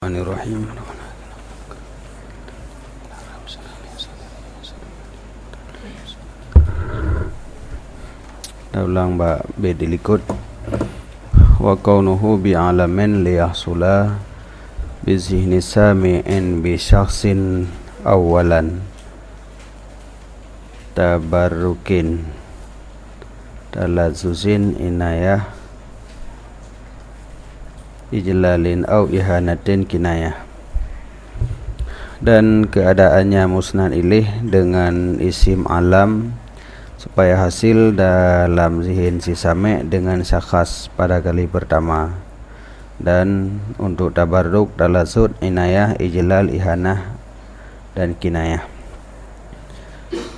Bismillahirrahmanirrahim. Ulang ba bedilikut wa kaunuhu bi alamin li yahsula bi zihni sami'in bi syakhsin awalan tabarrukin talazuzin inayah ijlalin au ihanatin kinayah. Dan keadaannya musnad ilih dengan isim alam supaya hasil dalam zihin si sami' dengan syakhs pada kali pertama, dan untuk tabarruk talazud inayah ijlal ihanah dan kinayah.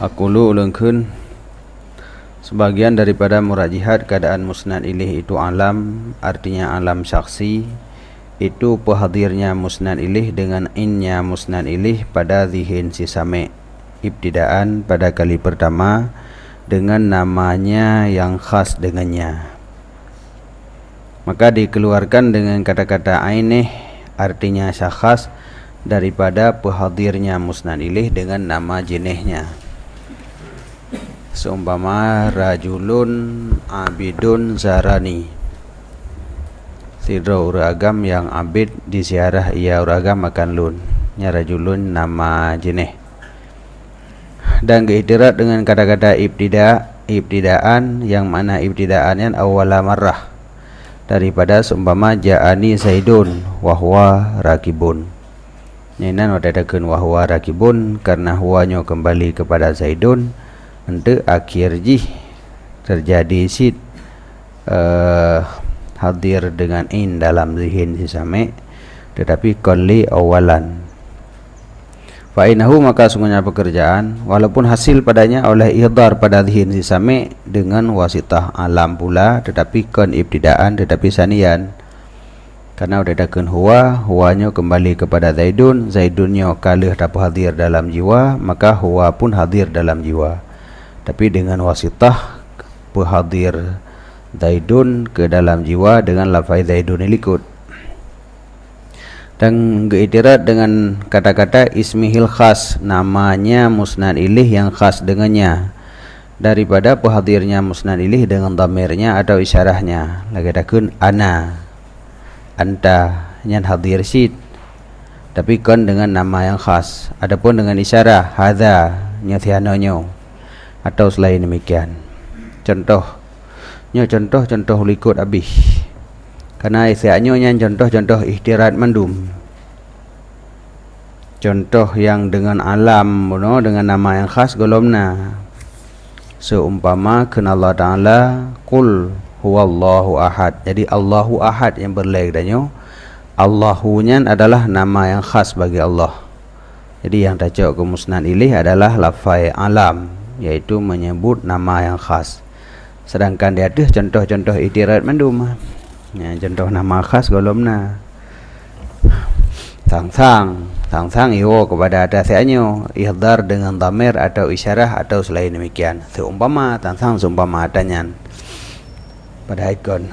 Aqulu ulungkeun sebagian daripada murajihat keadaan musnad ilih itu alam, artinya alam syaksi, itu pehadirnya musnad ilih dengan innya musnad ilih pada zihin si sami' ibtidaan pada kali pertama dengan namanya yang khas dengannya, maka dikeluarkan dengan kata-kata ainih artinya syakhs daripada pehadirnya musnad ilih dengan nama jenisnya. Seumpama rajulun abidun zarani, sidro uragam yang abid disiarah ia uragam akan lun, nya rajulun nama jenis. Dan keitirat dengan kata-kata ibtidaan yang mana ibtidaannya awwala marrah, daripada seumpama ja'ani zaidun wa huwa rakibun. Nyenan wadadakeun wa huwa rakibun karena huwanya kembali kepada zaidun, ente akhir jih terjadi sid hadir dengan in dalam zihin si sami', tetapi qali awalan. Fa'inahu maka sungguhnya pekerjaan walaupun hasil padanya oleh ihdar pada zihin si sami' dengan wasitah alam pula, tetapi kon ibtidaan tetapi sanian, karena wadadakeun huwanya kembali kepada zaidun, zaidunnya kalih dapat hadir dalam jiwa, maka huwa pun hadir dalam jiwa, tapi dengan wasitah pehadir zaidun ke dalam jiwa dengan lafaz zaidun ilikut. Dan keitirat dengan kata-kata ismihil khas, namanya musnad ilih yang khas dengannya, daripada pehadirnya musnad ilih dengan dhamirnya atau isyarahnya. Lagadakeun ana, anta nyan hadir sid, tapi kon dengan nama yang khas. Adapun dengan isyarah hadza nyathianonyo atau selain demikian. Contoh likut abih, karena isyaanyo nyan contoh ihtirat mandum. Contoh yang dengan alam dengan nama yang khas golomna, seumpama kena Allah Ta'ala qul huwallahu ahad. Jadi Allahu ahad yang berlaik danyo, Allahunya adalah nama yang khas bagi Allah. Jadi yang tajak ke musnad ilih adalah lafaz alam, yaitu menyebut nama yang khas. Sedangkan dia ada contoh-contoh ihtirat mandum, ya, contoh nama khas golomna Sang iwo kepada atasnya ihdar dengan dhamir atau isyarah atau selain demikian. Seumpama seumpama atanyan pada ikon.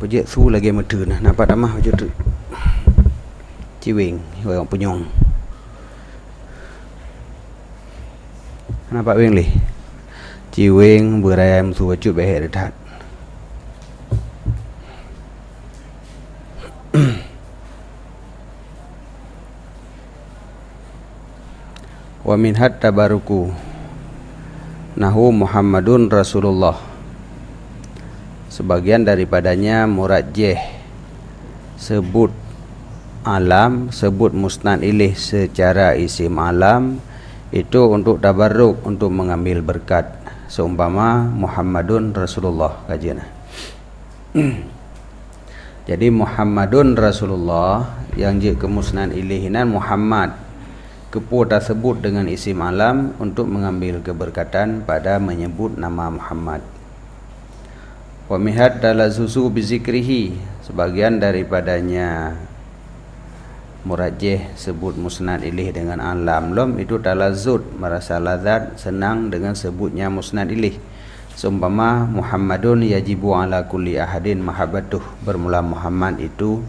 Pujik su lagi metu nah, nampak tamah wujud ciwing orang punyong. Nampak wing lih ciwing berayam su wujud behek dekat. Wa min hat tabaruku nahu Muhammadun Rasulullah. Sebagian daripadanya murajjih sebut alam, sebut musnad ilih secara isim alam itu untuk tabarruk, untuk mengambil berkat. Seumpama Muhammadun Rasulullah kajian. Jadi Muhammadun Rasulullah yang je ke musnad ilihinan Muhammad kepu tersebut dengan isim alam untuk mengambil keberkatan pada menyebut nama Muhammad. Wa mihad talazuzu bizikrihi, sebagian daripadanya murajjih sebut musnad ilih dengan alam lom itu talazud, merasa lazat senang dengan sebutnya musnad ilih, Seumpama Muhammadun yajibu ala kulli ahadin mahabbatuh, bermula Muhammad itu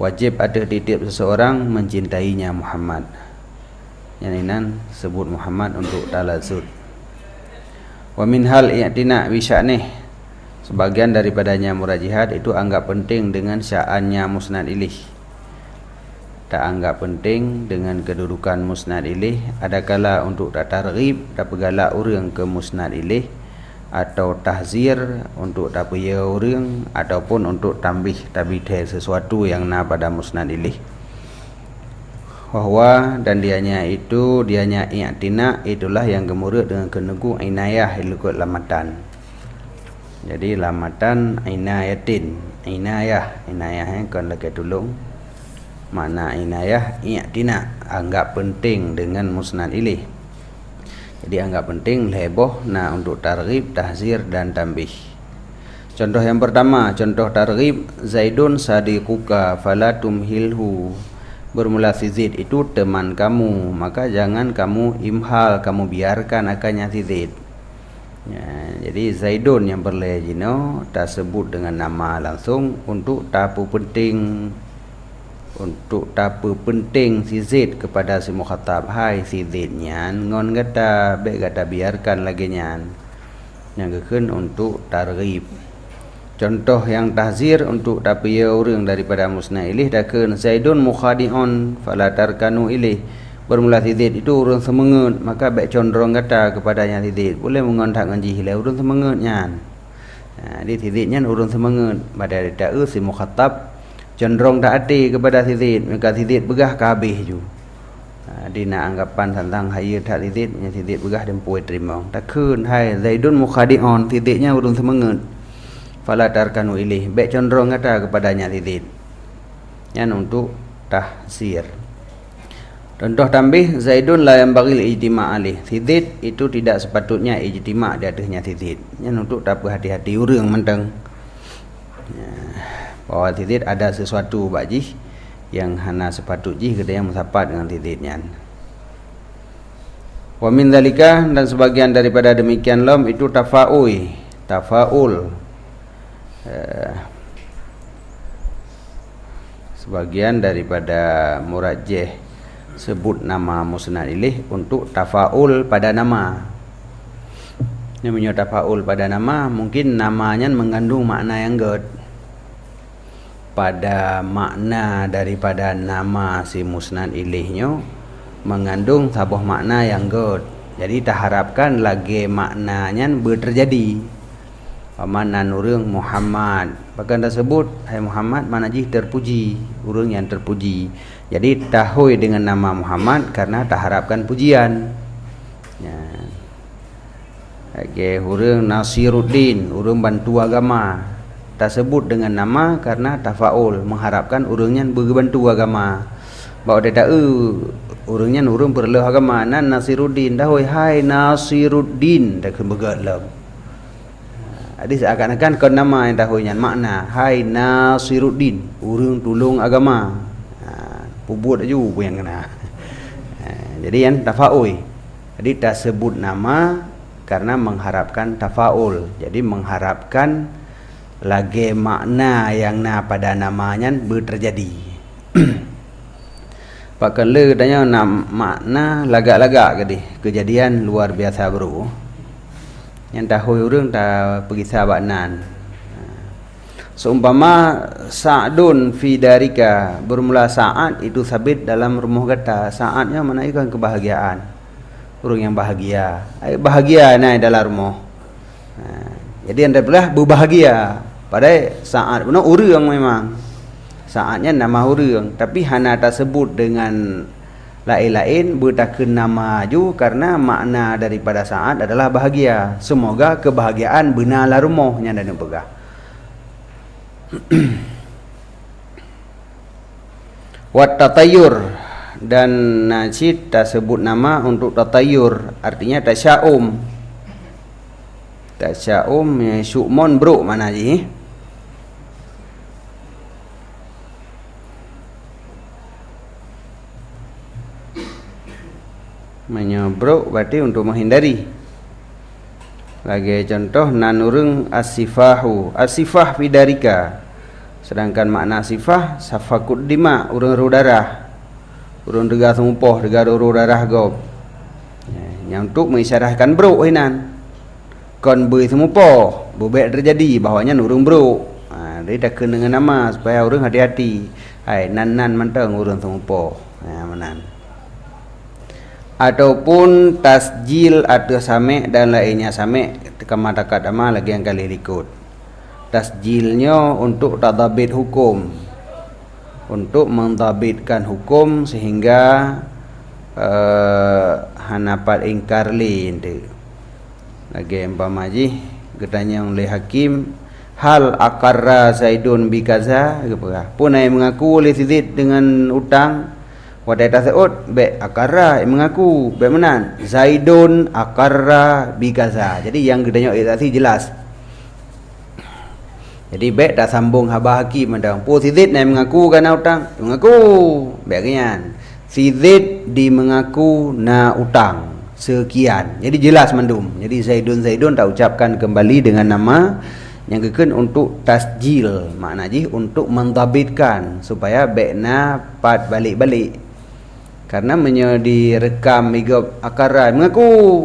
wajib ada di tiap seseorang mencintainya Muhammad. Yang ini sebut Muhammad untuk talazud. Wa min hal i'tina bi sya'nih, sebagian daripadanya murajihat itu anggap penting dengan sya'annya musnad ilih. Tak anggap penting dengan kedudukan musnad ilih, adakala untuk tak targhib, tak pegalak orang ke musnad ilih, atau tahzir untuk tak paya orang, ataupun untuk tambih tabidai sesuatu yang na pada musnad ilih. Wahwa, dan dianya itu, dianya i'tina, itulah yang gemurut dengan kenegu inayah ilukut lamatan. Jadi lamatan inayatin, inayah kan lagi tolong. Makna inayah i'tina, anggap penting dengan musnad ilih. Jadi anggap penting leboh na untuk targhib, tahzir dan tambih. Contoh yang pertama, contoh targhib, Zaidun sadiquka fala tumhilhu. Bermula si Zaid itu teman kamu, maka jangan kamu imhal, kamu biarkan akannya si Zaid. Ya, jadi Zaidun yang berlejino tak sebut dengan nama langsung untuk tapu penting, untuk tapu penting si Zaid kepada si mukhatab. Hai si Zaid nyan ngon kata baik kata biarkan lagi nyan, yang kekun untuk targhib. Contoh yang tahzir untuk tapiya orang daripada musnad ilih, dakun Zaidun mukhadi'un fala tarkanu ilih. Bermula si Zaid itu orang semangat, maka baik condong kata kepadanya si Zaid, boleh mengontak ngaji hilai orang semangat nyan. Jadi si Zaid nyan orang semangat, pada tak si mukhatab cenderung tak hati kepada si Zaid, maka si Zaid begah ke habis ju. Dia nak anggapan tentang hayat tak si Zaid, si Zaid begah dan puai terima. Takun hai Zaidun mukhadi'un, si Zaidnya urun semangat, fala tarkanu ilih, baik cenderung kata kepadanya si Zaid. Yang untuk tahzir. Contoh tambih, Zaidun la yanbaghil ijtima' alih, si Zaid itu tidak sepatutnya ijtima' di atasnya si Zaid. Yang untuk tak hati-hati urang mentang. Bahwa si Zaid ada sesuatu bajih yang hana sepatutnya kita yang mensapat dengan si Zaid nyan. Wa min dzalika, dan sebagian daripada demikian lam itu tafaul. Sebagian daripada murajjih sebut nama musnad ilih untuk tafaul pada nama. Namanya tafaul pada nama, mungkin namanya mengandung makna yang gad. Pada makna daripada nama si musnad ilihnya mengandung sebuah makna yang good. Jadi tak harapkan lagi maknanya berterjadi. Mana nurung Muhammad, bahkan tersebut hai Muhammad mana ji terpuji, urang yang terpuji. Jadi tahui dengan nama Muhammad karena tak harapkan pujian. Ya. Lagi urang Nasiruddin, urang bantu agama, tak sebut dengan nama karena tafaul, mengharapkan urangnya berbantu agama. Bahawa dia tak urangnya urang perlu agama, nan Nasiruddin dah hai Nasiruddin dah kebegatlah. Jadi seakan-akan kau nama yang tahunya makna hai Nasiruddin, urang tolong agama. Pubut aja pun yang kena. Jadi yang tafaul. Jadi tak sebut nama karena mengharapkan tafaul. Jadi mengharapkan lagi makna yang na pada namanya berterjadi. Pakai le tanya makna lagak-lagak ke kejadian luar biasa bro. Yang tahu orang tak pergi sahabatnan. Seumpama Sa'dun fi darika, bermula Sa'ad itu sabit dalam rumah kata. Sa'adnya menaikkan kebahagiaan, orang yang bahagia. Bahagia naik dalam rumah. Jadi anda belah berbahagia. Padahal Sa'ad benar orang memang. Sa'adnya nama orang, tapi hana tersebut dengan lain-lain bertakun nama ju karena makna daripada Sa'ad adalah bahagia. Semoga kebahagiaan benarlah rumahnya dan pegah. Wat tatayur, dan nasid tersebut nama untuk tatayur, artinya tasya'um. Tasya'um ya, syu'mon bro mana ji? Menyobrok berarti untuk menghindari. Lagi contoh nan urang asifahu, asifah bidarika. Sedangkan makna sifah safakut dima, urang ru darah. Urang dega semupoh, dega ru darah gob. Yang untuk mengisyarahkan bro hinan. Kon bui semupoh, bubek terjadi bahawanya urang bro. Dia dah kena dengan nama supaya urang hati-hati. Hai nan manteng urang semupoh. Menan. Ataupun tasjil atau same dan lainnya same kama takadama lagi yang kali ikut. Tasjilnya untuk tadabit hukum, untuk mentadbitkan hukum sehingga hanapat ingkar lin. Lagi umpama ji getanya oleh hakim hal akarra Zaidun bi kaza punai mengaku oleh Zaid dengan utang. Wadai tasaud be akarra mengaku be menan Zaidun akarra bi kaza. Jadi yang gedanya itu jelas. Jadi be tak sambung haba hakim mandang po si Zaid nai mengaku kana utang mengaku be kenyan si Zaid di mengaku na utang sekian. Jadi jelas mandum. Jadi Zaidun tak ucapkan kembali dengan nama yang keken untuk tasjil, makna ji untuk mentadbitkan supaya be na pat balik-balik. Karena direkam igap akara mengaku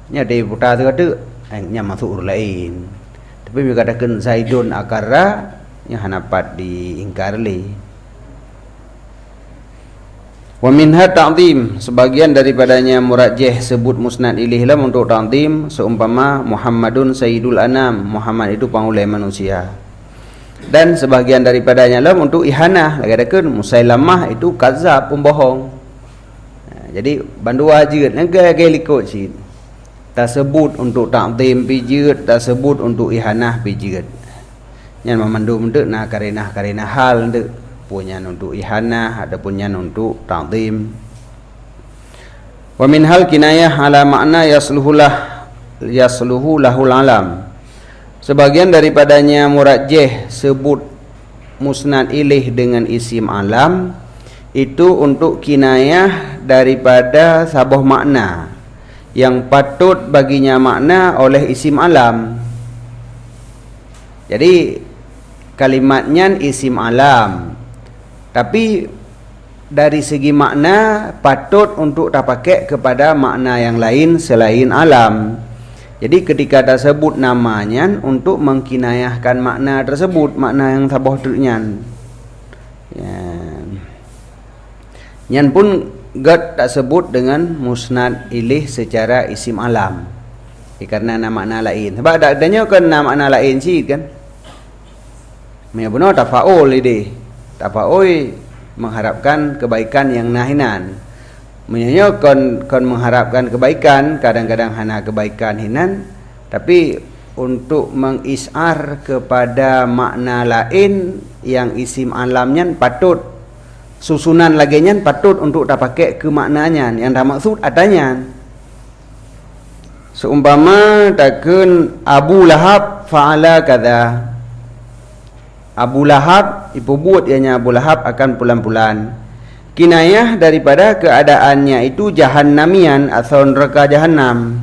nya dia putar tu kata nya masuk urut lain. Tapi mereka katakan Zaidun akara nya hanapat diingkar li. Wa minha ta'zim, sebagian daripadanya murajjih sebut musnad ilaih lah untuk ta'zim, seumpama Muhammadun Sayyidul Anam, Muhammad itu pangulai manusia. Dan sebagian daripadanya lah untuk ihanah, lagi katakan Musailamah itu kazab, pembohong. Jadi bandua jeut negara likut sih. Tak sebut untuk ta'zim pijeut, tak sebut untuk ihanah pijeut. Yang memandum untuk na karena hal untuk punya untuk ihanah ataupun yang untuk ta'zim. Wa min hal kinayah ala makna yasluhu lahul alam. Sebagian daripadanya murajjih sebut musnad ilaih dengan isim alam itu untuk kinayah daripada sabah makna yang patut baginya makna oleh isim alam. Jadi kalimatnya isim alam, tapi dari segi makna patut untuk tak pakai kepada makna yang lain selain alam. Jadi ketika tersebut namanya untuk mengkinayahkan makna tersebut, makna yang sabah ternyan. Nyan pun gad tak sebut dengan musnad ilaih secara isim alam. Karena nama makna lain. Sebab tak adanya kan nama makna lain sih kan. Maya benar tafaul ini. Tafaul mengharapkan kebaikan yang nahinan. Maya kon mengharapkan kebaikan, kadang-kadang hana kebaikan hinan, tapi untuk mengisar kepada makna lain yang isim alamnya patut susunan laginya patut untuk tak pakai ke maknanya yang dah maksud adanya. Seumpama takun Abu Lahab fa'ala kadza. Abu Lahab ibu-buat ianya Abu Lahab akan pulan-pulan. Kinayah daripada keadaannya itu jahannamian atau neraka jahannam.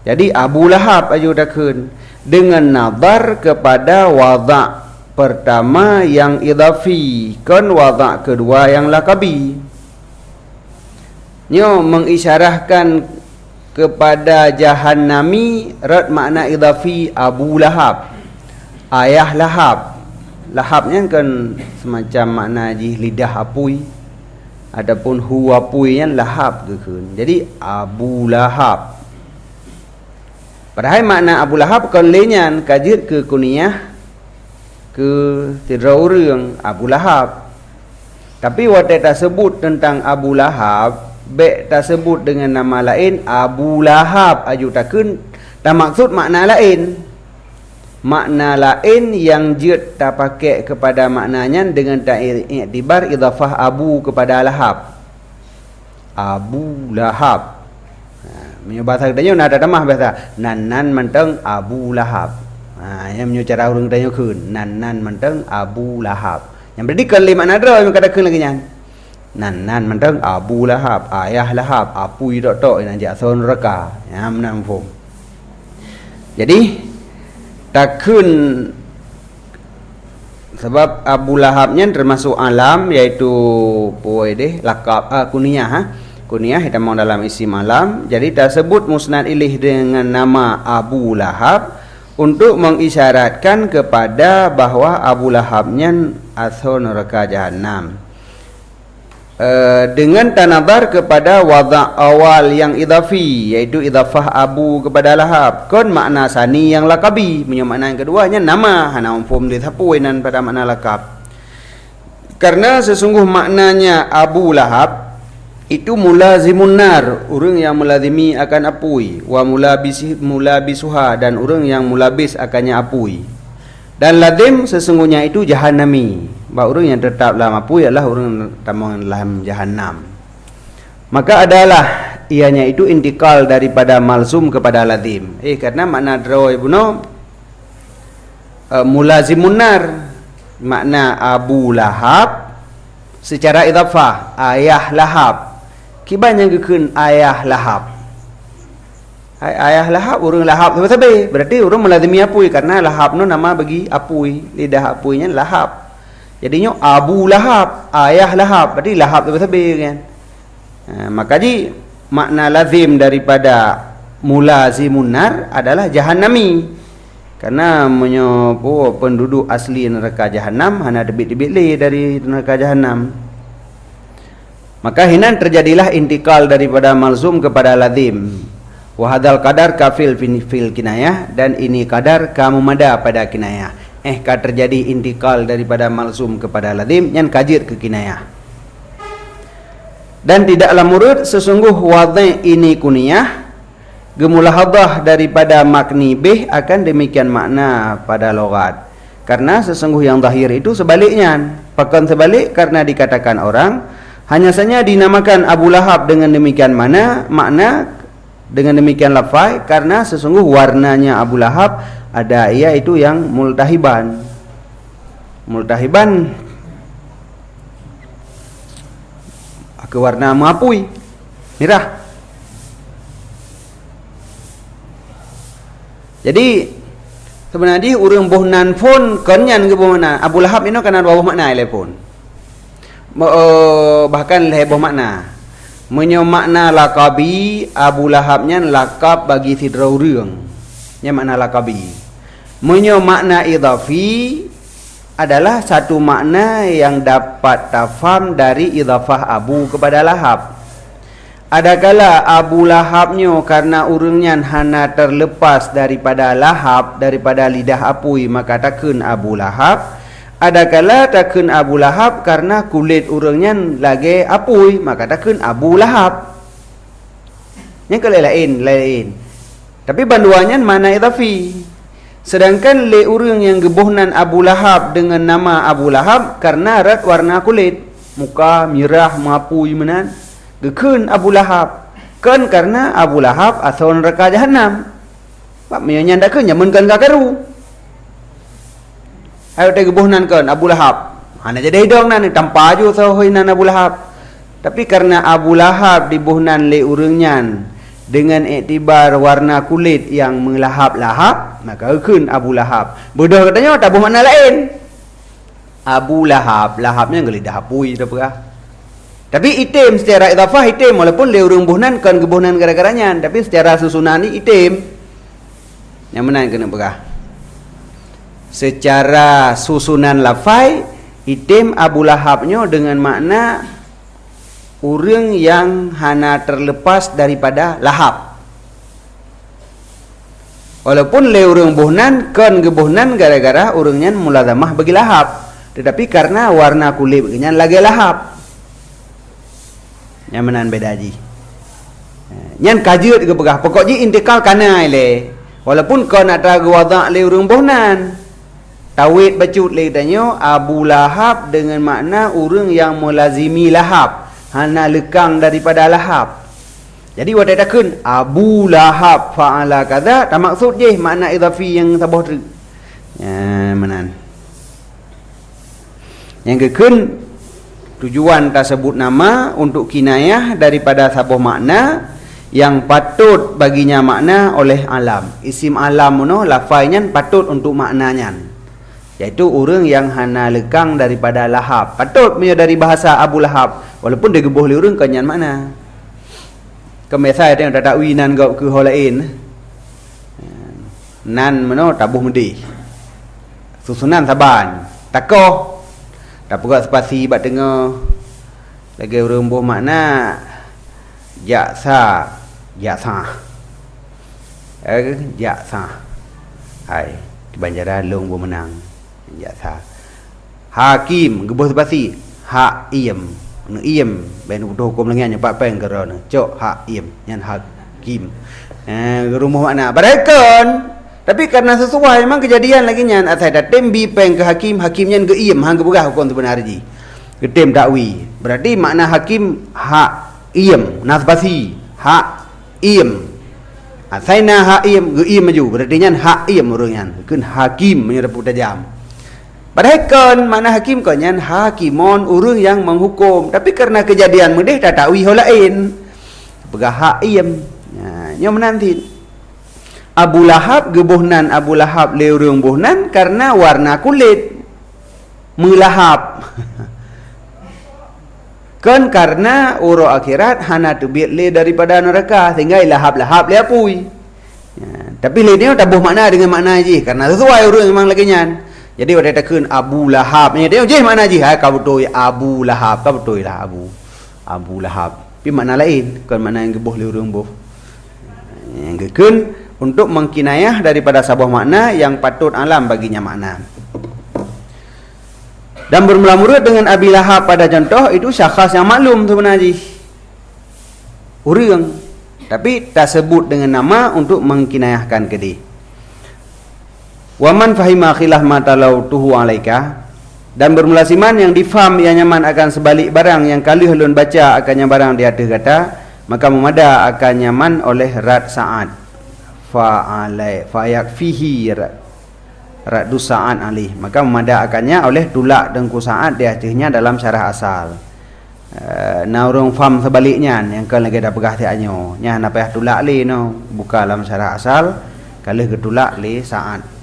Jadi Abu Lahab aju takun dengan nazar kepada wada' pertama yang idhafi, kan wada' kedua yang lakabi. Nyo mengisyarahkan kepada jahannami rad makna idhafi Abu Lahab, ayah Lahab. Lahabnya kan semacam makna ji lidah apui, adapun hu apui yang lahab ke. Jadi Abu Lahab. Padahal makna Abu Lahab kan lenyan kajir ke kuniyah ke tidraurang Abu Lahab. Tapi waktu tak sebut tentang Abu Lahab, be tak sebut dengan nama lain Abu Lahab aju takun, tak maksud makna lain. Makna lain yang jut tak pakai kepada maknanya dengan tak iktibar idhafah Abu kepada Lahab. Abu Lahab. Bahasa katanya nak ada tamah bahasa nan menteng Abu Lahab. Yang menyo cara urang tanya keun nan menteng Abu Lahab. Yang berarti kan lima nadra yang kata keun lagi nyan. Nan menteng Abu Lahab, ayah Lahab, apu dak tok yang jak son reka. Ya menang fom. Jadi takun sebab Abu Lahabnya termasuk alam, iaitu lakab kunyah kunyah hitam dalam isim alam. Jadi tersebut musnad ilaih dengan nama Abu Lahab untuk mengisyaratkan kepada bahwa Abu Lahabnya asal neraka jahanam. Dengan tanadar kepada wada' awal yang idhafi, iaitu idhafah Abu kepada Lahab, kon makna sani yang lakabi, punya makna yang keduanya nama hana umfum dithapuinan pada makna lakab. Karena sesungguh maknanya Abu Lahab itu mulazimun nar, orang yang melazimi akan apui, wa mulabisuha, dan orang yang mulabis akannya apui. Dan lazim sesungguhnya itu jahannami, bahawa orang yang tetap dalam apui adalah orang dalam jahannam. Maka adalah ianya itu intikal daripada malzum kepada lazim. Karena makna draw ibnu mulazimun nar, makna Abu Lahab secara idhafah ayah Lahab. Kibanya gekun ayah Lahab. Ayah Lahab, orang Lahab sebab berarti orang melazimi apui, karena Lahab no nama bagi apui, lidah apuinya Lahab. Jadinya Abu Lahab, ayah Lahab, berarti Lahab sebab kan. Maka ji makna lazim daripada mulazimun nar adalah jahannami. Karena menyopo penduduk asli neraka jahanam hana debit-debit dari neraka jahanam. Maka hinan terjadilah intikal daripada malzum kepada lazim. Wahadal kadar kafil fil kinayah, dan ini kadar kamu mada pada kinayah. Terjadi intikal daripada malzum kepada lazim yang kajir ke kinayah. Dan tidaklah murud sesungguh wadai ini kuniyah gemulahadah daripada makni bih akan demikian makna pada logat. Karena sesungguh yang zahir itu sebaliknya, pakan sebalik, karena dikatakan orang hanya saja dinamakan Abu Lahab dengan demikian makna dengan demikian lafai, karena sesungguh warnanya Abu Lahab ada iaitu yang multahiban ke warna mengapui merah. Jadi sebenarnya urang bohnan pun konyan ke bohnan Abu Lahab ini kan ada bawah makna telepon, bahkan lebih makna. Menyo makna lakabi Abu Lahabnya lakab bagi sidra urang, nya makna lakabi. Menyo makna idhafi adalah satu makna yang dapat tafam dari idhafah Abu kepada Lahab. Adakala Abu Lahabnya karena urangnya hana terlepas daripada Lahab, daripada lidah apui, maka takun Abu Lahab. Adakala takun Abu Lahab karena kulit urangnya lagi apui, maka takun Abu Lahab. Yang lain. Tapi banduannya mana idhafi. Sedangkan le urang yang gebohnan Abu Lahab dengan nama Abu Lahab karena rat warna kulit, muka mirah mapui menan, gekun Abu Lahab. Kan karena Abu Lahab asal neraka jahanam. Pak menyanda kan nyamun kan kakaru. Ayo teh gebuhnan kan Abu Lahab. Hana jadi hidung nan tanpa aju sahoinan Abu Lahab. Tapi karena Abu Lahab dibuhnan le urangnya dengan iktibar warna kulit yang melahap-lahap, maka keun Abu Lahab. Bodoh katanya tak bermakna lain. Abu Lahab, lahapnya gelidah apui apa. Tapi itim secara idhafah itim, walaupun le urang buhnan kan gebuhnan gara-garanya, tapi secara susunan ni itim. Yang mana kena begah? Secara susunan lafai itim Abu Lahabnya dengan makna orang yang hana terlepas daripada lahap. Walaupun le urang buhnan kan gebuhnan gara-gara urangnya mulazamah bagi lahap, tetapi karena warna kulit baginya lagi lahap. Yang menan beda ji. Nyan kajut ke begah pokoknya intikal kana le. Walaupun kau nak traga wadak le urang buhnan. Tawid bacut le tanya Abu Lahab dengan makna orang yang melazimi lahap, hana lekang daripada lahap. Jadi wadah takun Abu Lahab fa'ala kadza, tak maksud je makna idhafi yang tabah tu. Ya menan. Yang kekun tujuan tersebut nama untuk kinayah daripada sabah makna yang patut baginya makna oleh alam. Isim alam no lafaznya patut untuk maknanya, yaitu orang yang hana lekang daripada lahap. Patut punya dari bahasa Abu Lahab, walaupun dia gebuh li orang kanyan makna. Kemesai tengok tak wi nan gau ke holain. Nan mano tabuh medi. Susunan saban. Takoh. Tak pegat spasi bat tengah. Lagi orang buh makna jaksa. Jaksa. Hai, di Banjaran long buh menang. Jaksa. Hakim gebuh spasi. Hakim. Nu iem ben udah hukum lagi nya pak peng kerana cok hakim nyan hakim rumah makna barakan tapi karena sesuai memang kejadian lagi nyan asai datem bi peng ke hakim nyan ke iem hang gebugah hukum tu benar ji ketem dakwi berarti makna hakim iem nasbasi iem asai na iem ke iem maju berarti nyan iem orang nyan keun hakim menyerpu tajam. Padahal makna hakim konyan hakimon urang yang menghukum, tapi karena kejadian mudih tak tahu holain pegah hakim nya menanti Abu Lahab gebuhnan Abu Lahab le urang buhnan karena warna kulit melahap kan karena uro akhirat hana tubit le daripada neraka sehingga lahap-lahap le apui tapi le dia tabuh makna dengan makna je karena sesuai urang memang lagi nyan. Jadi ada takun Abu Lahab ni dia je mana je kau betul Abu Lahab kau betul lah Abu Lahab tapi makna lain kan makna yang gebuh le urang buh yang gekun untuk mengkinayah daripada sebuah makna yang patut alam baginya makna. Dan bermula-mula dengan Abi Lahab pada contoh itu syakhs yang maklum tu benaji urang tapi tak sebut dengan nama untuk mengkinayahkan ke dia. Waman fahima khilah matalau tuhu alaika dan bermula siman yang difaham ia nyaman akan sebalik barang yang kali hulun baca akannya barang di atas kata maka memada akan nyaman oleh rad sa'ad fa'alai fayakfihi raddu sa'ad alih maka memada akannya oleh tulak dengku sa'ad di atasnya dalam syarah asal na urang faham sebaliknya yang kan lagi dah pegah tiaknya nya na payah tulak li no buka dalam syarah asal kalau ketulak li sa'ad